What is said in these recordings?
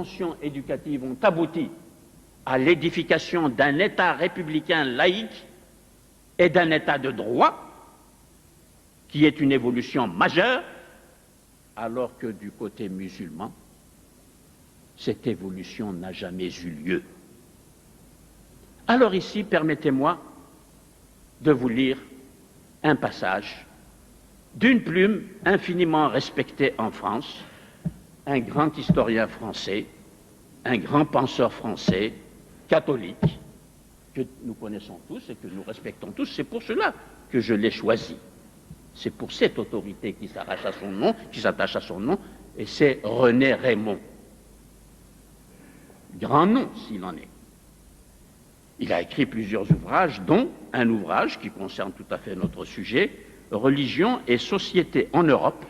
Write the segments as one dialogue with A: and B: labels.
A: dimensions éducatives ont abouti à l'édification d'un État républicain laïque et d'un État de droit, qui est une évolution majeure, alors que du côté musulman, cette évolution n'a jamais eu lieu. Alors ici, permettez-moi de vous lire un passage d'une plume infiniment respectée en France, un grand historien français, un grand penseur français, catholique, que nous connaissons tous et que nous respectons tous. C'est pour cela que je l'ai choisi. C'est pour cette autorité qui s'attache à son nom, et c'est René Raymond. Grand nom, s'il en est. Il a écrit plusieurs ouvrages, dont un ouvrage qui concerne tout à fait notre sujet, Religion et société en Europe,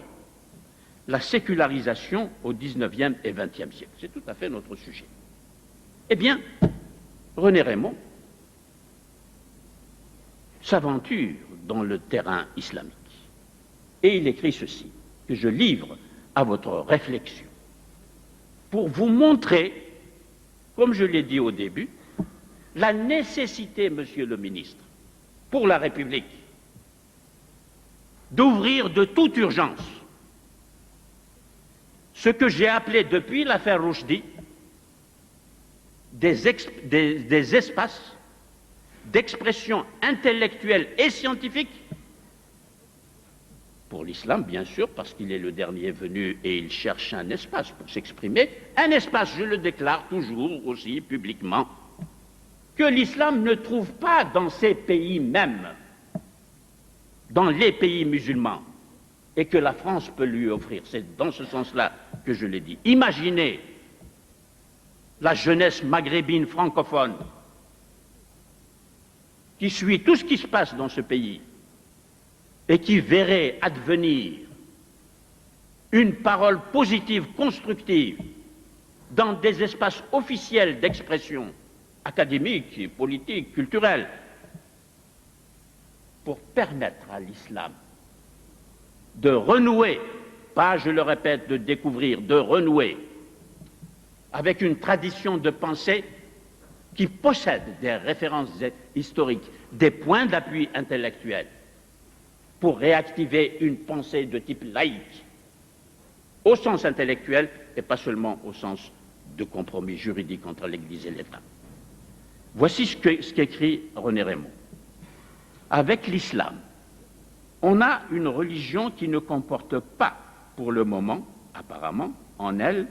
A: la sécularisation au XIXe et XXe siècle. C'est tout à fait notre sujet. Eh bien, René Raymond s'aventure dans le terrain islamique. Et il écrit ceci, que je livre à votre réflexion, pour vous montrer, comme je l'ai dit au début, la nécessité, monsieur le ministre, pour la République, d'ouvrir de toute urgence ce que j'ai appelé depuis l'affaire Rushdie des espaces d'expression intellectuelle et scientifique, pour l'islam bien sûr, parce qu'il est le dernier venu et il cherche un espace pour s'exprimer, un espace, je le déclare toujours aussi publiquement, que l'islam ne trouve pas dans ces pays mêmes, dans les pays musulmans, et que la France peut lui offrir. C'est dans ce sens-là que je l'ai dit. Imaginez la jeunesse maghrébine francophone qui suit tout ce qui se passe dans ce pays et qui verrait advenir une parole positive, constructive, dans des espaces officiels d'expression académique, politique, culturelle, pour permettre à l'islam de renouer, pas, je le répète, de découvrir, de renouer avec une tradition de pensée qui possède des références historiques, des points d'appui intellectuels, pour réactiver une pensée de type laïque, au sens intellectuel et pas seulement au sens de compromis juridique entre l'Église et l'État. Voici ce qu'écrit René Raymond. Avec l'islam, on a une religion qui ne comporte pas, pour le moment, apparemment, en elle,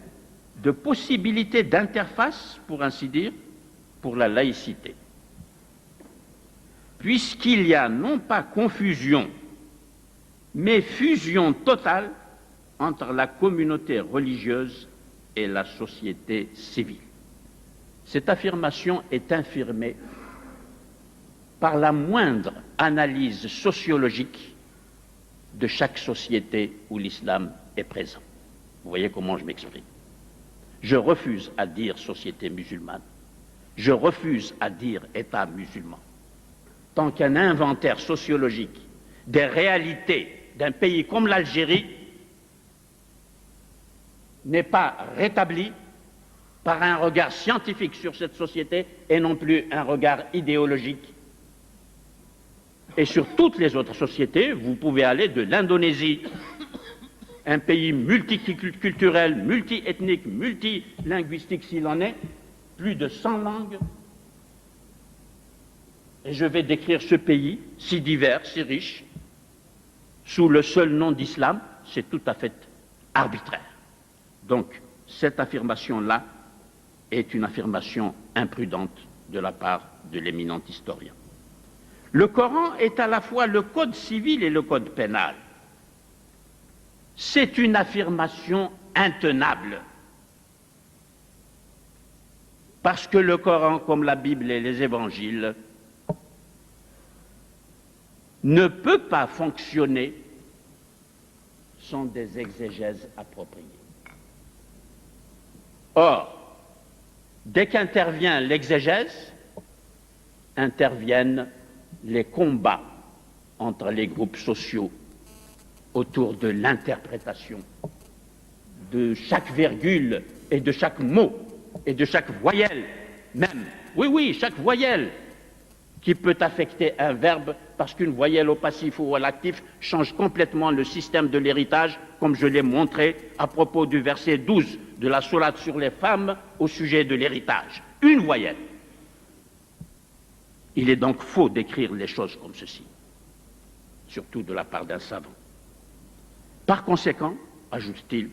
A: de possibilités d'interface, pour ainsi dire, pour la laïcité. Puisqu'il y a non pas confusion, mais fusion totale entre la communauté religieuse et la société civile. Cette affirmation est infirmée par la moindre analyse sociologique de chaque société où l'islam est présent. Vous voyez comment je m'exprime. Je refuse à dire société musulmane. Je refuse à dire État musulman. Tant qu'un inventaire sociologique des réalités d'un pays comme l'Algérie n'est pas rétabli par un regard scientifique sur cette société et non plus un regard idéologique. Et sur toutes les autres sociétés, vous pouvez aller de l'Indonésie, un pays multiculturel, multiethnique, multilinguistique s'il en est, plus de 100 langues. Et je vais décrire ce pays, si divers, si riche, sous le seul nom d'islam, c'est tout à fait arbitraire. Donc, cette affirmation-là est une affirmation imprudente de la part de l'éminent historien. Le Coran est à la fois le code civil et le code pénal. C'est une affirmation intenable. Parce que le Coran, comme la Bible et les évangiles, ne peut pas fonctionner sans des exégèses appropriées. Or, dès qu'intervient l'exégèse, interviennent les combats entre les groupes sociaux autour de l'interprétation de chaque virgule et de chaque mot et de chaque voyelle même. Oui, oui, chaque voyelle qui peut affecter un verbe, parce qu'une voyelle au passif ou à l'actif change complètement le système de l'héritage, comme je l'ai montré à propos du verset 12 de la sourate sur les femmes au sujet de l'héritage. Une voyelle. Il est donc faux d'écrire les choses comme ceci, surtout de la part d'un savant. Par conséquent, ajoute-t-il,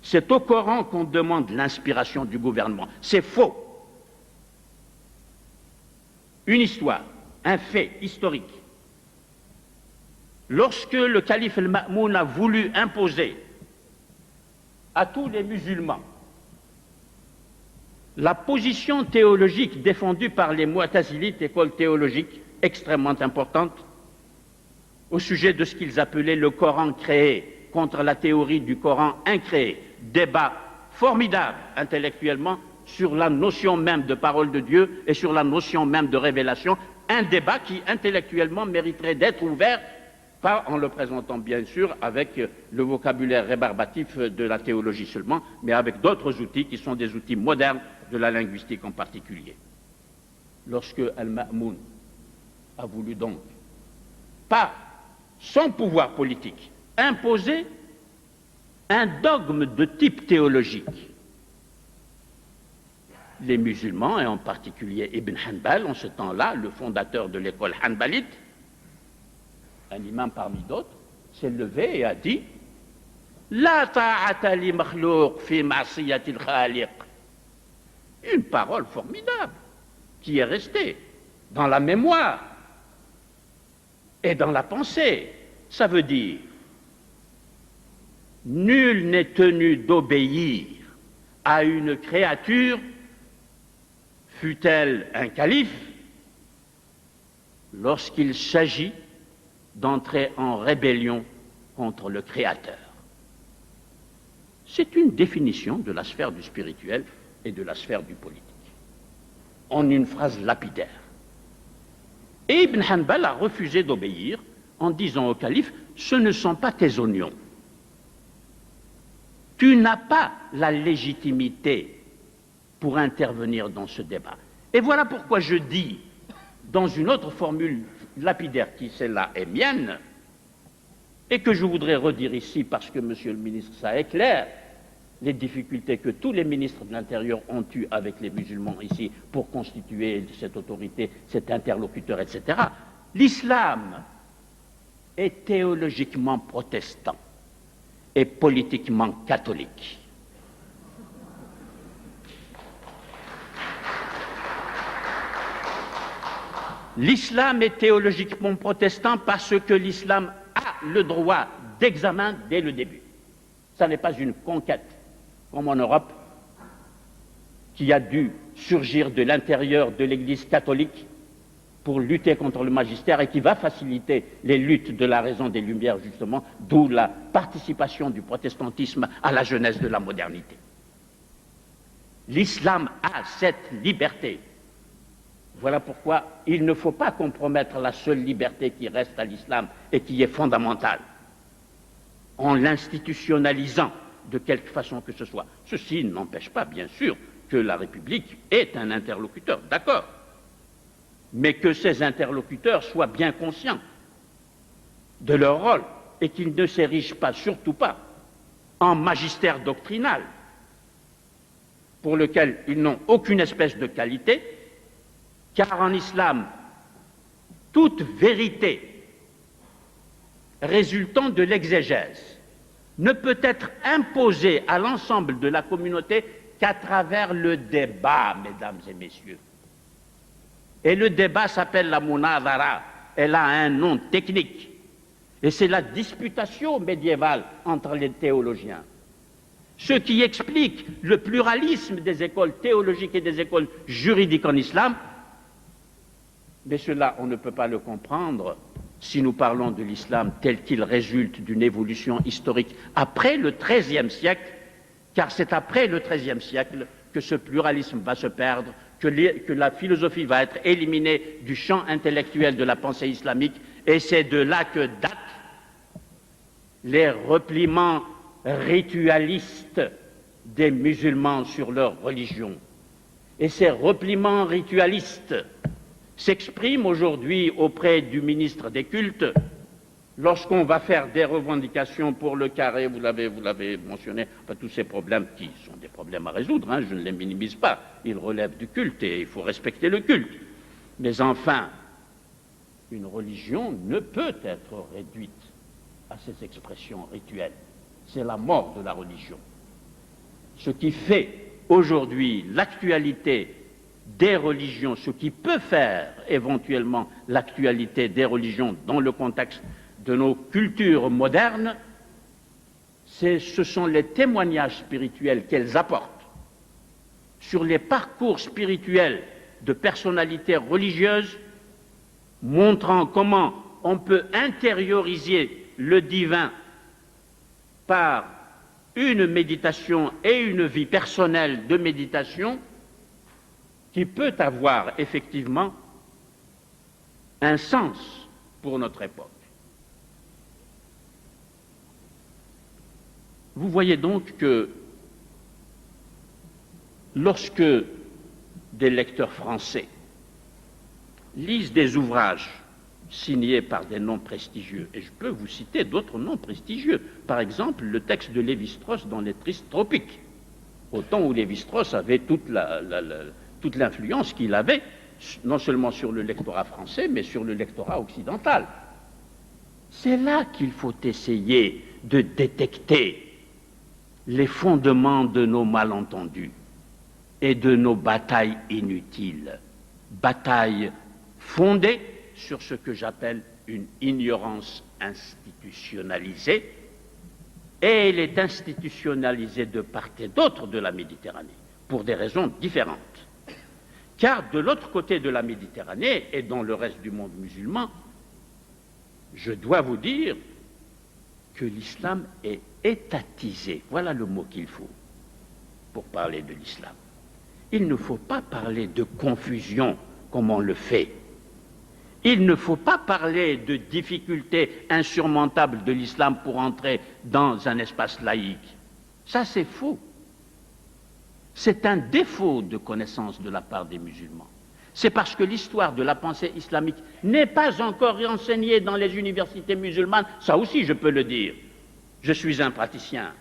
A: c'est au Coran qu'on demande l'inspiration du gouvernement. C'est faux. Une histoire, un fait historique. Lorsque le calife al-Ma'moun a voulu imposer à tous les musulmans la position théologique défendue par les Mu'tazilites, école théologique extrêmement importante, au sujet de ce qu'ils appelaient le Coran créé contre la théorie du Coran incréé, débat formidable intellectuellement sur la notion même de parole de Dieu et sur la notion même de révélation, un débat qui intellectuellement mériterait d'être ouvert, pas en le présentant bien sûr avec le vocabulaire rébarbatif de la théologie seulement, mais avec d'autres outils qui sont des outils modernes de la linguistique en particulier. Lorsque Al-Ma'moun a voulu donc, par son pouvoir politique, imposer un dogme de type théologique, les musulmans, et en particulier Ibn Hanbal, en ce temps-là, le fondateur de l'école hanbalite, un imam parmi d'autres, s'est levé et a dit « La ta'ata li makhlouq fi ma'siyatil khaliq ». Une parole formidable qui est restée dans la mémoire et dans la pensée. Ça veut dire nul n'est tenu d'obéir à une créature, fût-elle un calife, lorsqu'il s'agit d'entrer en rébellion contre le Créateur. C'est une définition de la sphère du spirituel et de la sphère du politique, en une phrase lapidaire. Et Ibn Hanbal a refusé d'obéir en disant au calife « Ce ne sont pas tes oignons. Tu n'as pas la légitimité pour intervenir dans ce débat. » Et voilà pourquoi je dis, dans une autre formule lapidaire qui, celle-là, est mienne, et que je voudrais redire ici parce que, monsieur le ministre, ça éclaire les difficultés que tous les ministres de l'Intérieur ont eues avec les musulmans ici pour constituer cette autorité, cet interlocuteur, etc. L'islam est théologiquement protestant et politiquement catholique. L'islam est théologiquement protestant parce que l'islam a le droit d'examen dès le début. Ça n'est pas une conquête, comme en Europe, qui a dû surgir de l'intérieur de l'Église catholique pour lutter contre le magistère et qui va faciliter les luttes de la raison des Lumières, justement, d'où la participation du protestantisme à la jeunesse de la modernité. L'islam a cette liberté. Voilà pourquoi il ne faut pas compromettre la seule liberté qui reste à l'islam et qui est fondamentale, en l'institutionnalisant de quelque façon que ce soit. Ceci n'empêche pas, bien sûr, que la République est un interlocuteur, d'accord, mais que ces interlocuteurs soient bien conscients de leur rôle et qu'ils ne s'érigent pas, surtout pas, en magistère doctrinal, pour lequel ils n'ont aucune espèce de qualité, car en islam, toute vérité résultant de l'exégèse ne peut être imposée à l'ensemble de la communauté qu'à travers le débat, mesdames et messieurs. Et le débat s'appelle la munadhara, elle a un nom technique, et c'est la disputation médiévale entre les théologiens. Ce qui explique le pluralisme des écoles théologiques et des écoles juridiques en islam. Mais cela, on ne peut pas le comprendre si nous parlons de l'islam tel qu'il résulte d'une évolution historique après le XIIIe siècle, car c'est après le XIIIe siècle que ce pluralisme va se perdre, que la philosophie va être éliminée du champ intellectuel de la pensée islamique, et c'est de là que datent les repliements ritualistes des musulmans sur leur religion. Et ces repliements ritualistes s'expriment aujourd'hui auprès du ministre des Cultes lorsqu'on va faire des revendications pour le carré, vous l'avez mentionné, enfin, tous ces problèmes qui sont des problèmes à résoudre, hein, je ne les minimise pas, ils relèvent du culte et il faut respecter le culte. Mais enfin, une religion ne peut être réduite à ces expressions rituelles. C'est la mort de la religion. Ce qui fait aujourd'hui l'actualité des religions, ce qui peut faire éventuellement l'actualité des religions dans le contexte de nos cultures modernes, ce sont les témoignages spirituels qu'elles apportent sur les parcours spirituels de personnalités religieuses, montrant comment on peut intérioriser le divin par une méditation et une vie personnelle de méditation qui peut avoir effectivement un sens pour notre époque. Vous voyez donc que lorsque des lecteurs français lisent des ouvrages signés par des noms prestigieux, et je peux vous citer d'autres noms prestigieux, par exemple le texte de Lévi-Strauss dans Les Tristes Tropiques, au temps où Lévi-Strauss avait toute l'influence qu'il avait, non seulement sur le lectorat français, mais sur le lectorat occidental. C'est là qu'il faut essayer de détecter les fondements de nos malentendus et de nos batailles inutiles, batailles fondées sur ce que j'appelle une ignorance institutionnalisée, et elle est institutionnalisée de part et d'autre de la Méditerranée, pour des raisons différentes. Car de l'autre côté de la Méditerranée et dans le reste du monde musulman, je dois vous dire que l'islam est étatisé. Voilà le mot qu'il faut pour parler de l'islam. Il ne faut pas parler de confusion comme on le fait. Il ne faut pas parler de difficultés insurmontables de l'islam pour entrer dans un espace laïque. Ça, c'est faux. C'est un défaut de connaissance de la part des musulmans. C'est parce que l'histoire de la pensée islamique n'est pas encore enseignée dans les universités musulmanes, ça aussi je peux le dire. Je suis un praticien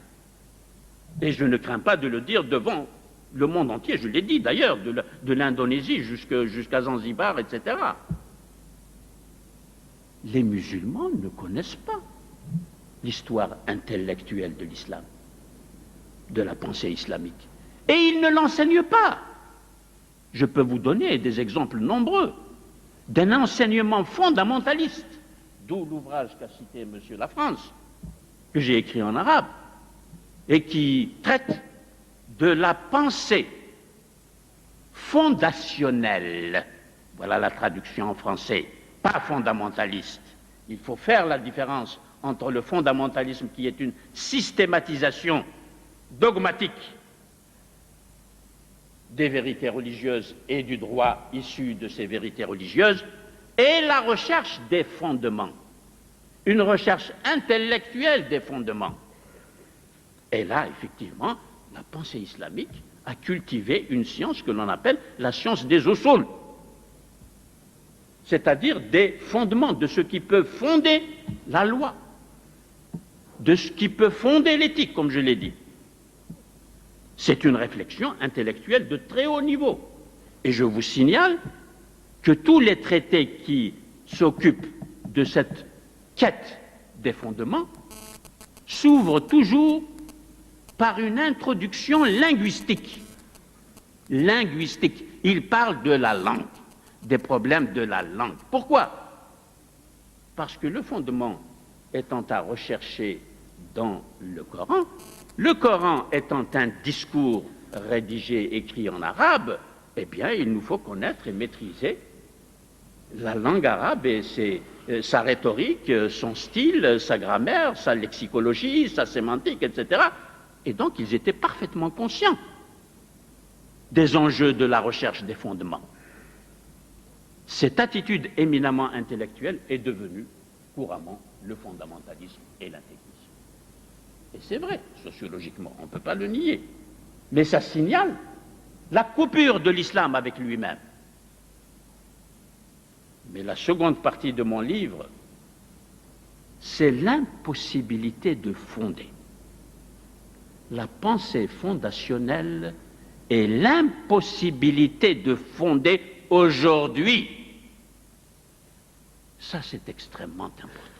A: et je ne crains pas de le dire devant le monde entier, je l'ai dit d'ailleurs, de l'Indonésie jusqu'à Zanzibar, etc. Les musulmans ne connaissent pas l'histoire intellectuelle de l'islam, de la pensée islamique. Et ils ne l'enseignent pas. Je peux vous donner des exemples nombreux d'un enseignement fondamentaliste, d'où l'ouvrage qu'a cité M. Lafrance, que j'ai écrit en arabe, et qui traite de la pensée fondationnelle. Voilà la traduction en français, pas fondamentaliste. Il faut faire la différence entre le fondamentalisme qui est une systématisation dogmatique des vérités religieuses et du droit issu de ces vérités religieuses, et la recherche des fondements, une recherche intellectuelle des fondements. Et là, effectivement, la pensée islamique a cultivé une science que l'on appelle la science des usul, c'est-à-dire des fondements, de ce qui peut fonder la loi, de ce qui peut fonder l'éthique, comme je l'ai dit. C'est une réflexion intellectuelle de très haut niveau. Et je vous signale que tous les traités qui s'occupent de cette quête des fondements s'ouvrent toujours par une introduction linguistique. Linguistique. Ils parlent de la langue, des problèmes de la langue. Pourquoi? Parce que le fondement étant à rechercher dans le Coran étant un discours rédigé, écrit en arabe, eh bien, il nous faut connaître et maîtriser la langue arabe et sa rhétorique, son style, sa grammaire, sa lexicologie, sa sémantique, etc. Et donc, ils étaient parfaitement conscients des enjeux de la recherche des fondements. Cette attitude éminemment intellectuelle est devenue couramment le fondamentalisme et l'intégrisme. Et c'est vrai, sociologiquement, on ne peut pas le nier. Mais ça signale la coupure de l'islam avec lui-même. Mais la seconde partie de mon livre, c'est l'impossibilité de fonder. La pensée fondationnelle et l'impossibilité de fonder aujourd'hui. Ça, c'est extrêmement important.